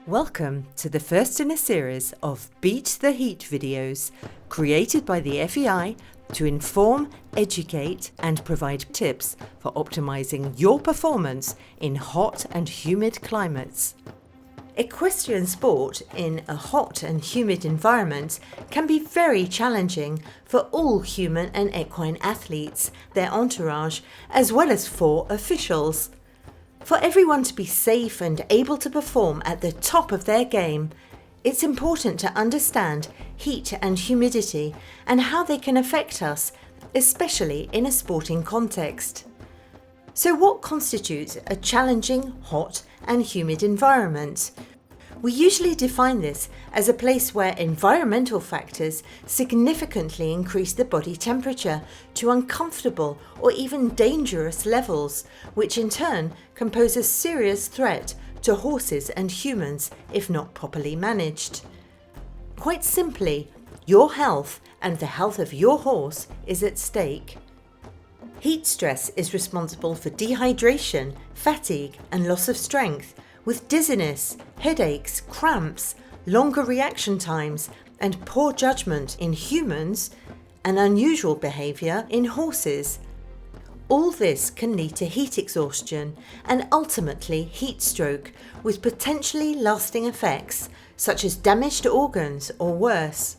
Welcome to the first in a series of Beat the Heat videos created by the FEI to inform, educate and provide tips for optimizing your performance in hot and humid climates. Equestrian sport in a hot and humid environment can be very challenging for all human and equine athletes, their entourage, as well as for officials. For everyone to be safe and able to perform at the top of their game, it's important to understand heat and humidity and how they can affect us, especially in a sporting context. So what constitutes a challenging, hot and humid environment? We usually define this as a place where environmental factors significantly increase the body temperature to uncomfortable or even dangerous levels, which in turn can pose a serious threat to horses and humans if not properly managed. Quite simply, your health and the health of your horse is at stake. Heat stress is responsible for dehydration, fatigue and loss of strength, with dizziness, headaches, cramps, longer reaction times and poor judgment in humans and unusual behaviour in horses. All this can lead to heat exhaustion and ultimately heat stroke, with potentially lasting effects such as damaged organs or worse.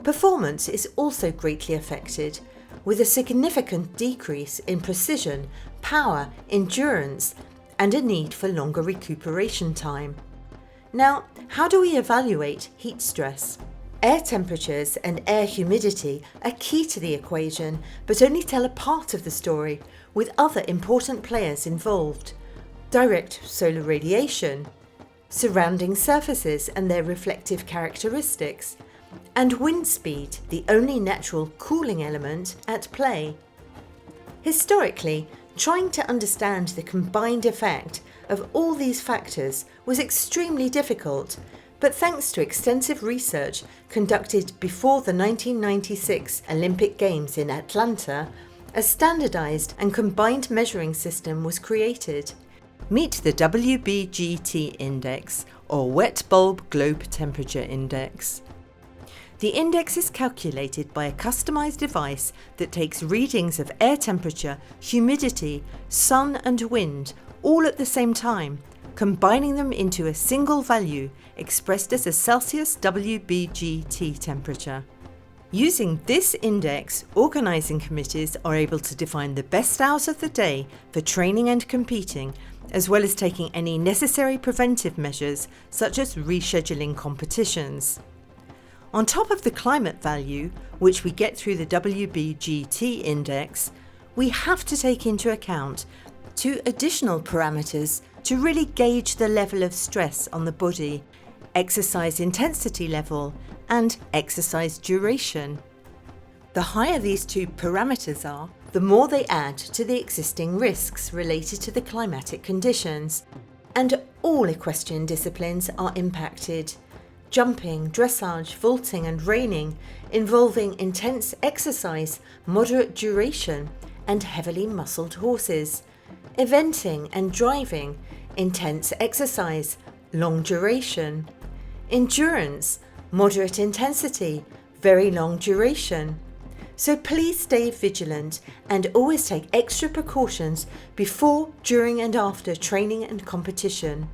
Performance is also greatly affected, with a significant decrease in precision, power, endurance and a need for longer recuperation time. Now, how do we evaluate heat stress? Air temperatures and air humidity are key to the equation, but only tell a part of the story, with other important players involved. Direct solar radiation, surrounding surfaces and their reflective characteristics, and wind speed, the only natural cooling element at play. Historically, trying to understand the combined effect of all these factors was extremely difficult, but thanks to extensive research conducted before the 1996 Olympic Games in Atlanta, a standardized and combined measuring system was created. Meet the WBGT index, or Wet Bulb Globe Temperature Index. The index is calculated by a customized device that takes readings of air temperature, humidity, sun and wind all at the same time, combining them into a single value expressed as a Celsius WBGT temperature. Using this index, organising committees are able to define the best hours of the day for training and competing, as well as taking any necessary preventive measures such as rescheduling competitions. On top of the climate value, which we get through the WBGT index, we have to take into account two additional parameters to really gauge the level of stress on the body: exercise intensity level and exercise duration. The higher these two parameters are, the more they add to the existing risks related to the climatic conditions, and all equestrian disciplines are impacted. Jumping, dressage, vaulting and reining, involving intense exercise, moderate duration and heavily muscled horses. Eventing and driving, intense exercise, long duration. Endurance, moderate intensity, very long duration. So please stay vigilant and always take extra precautions before, during and after training and competition.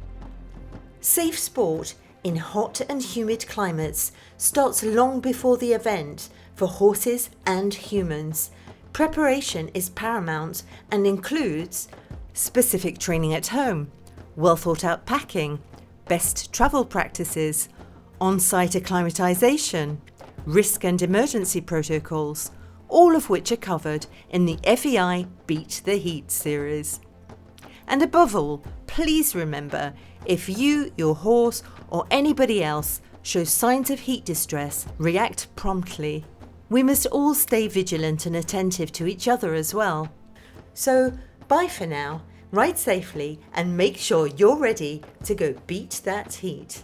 Safe sport in hot and humid climates starts long before the event for horses and humans. Preparation is paramount and includes specific training at home, well thought out packing, best travel practices, on-site acclimatization, risk and emergency protocols, all of which are covered in the FEI Beat the Heat series. And above all, please remember, if you, your horse or anybody else shows signs of heat distress, react promptly. We must all stay vigilant and attentive to each other as well. So, bye for now, ride safely and make sure you're ready to go beat that heat.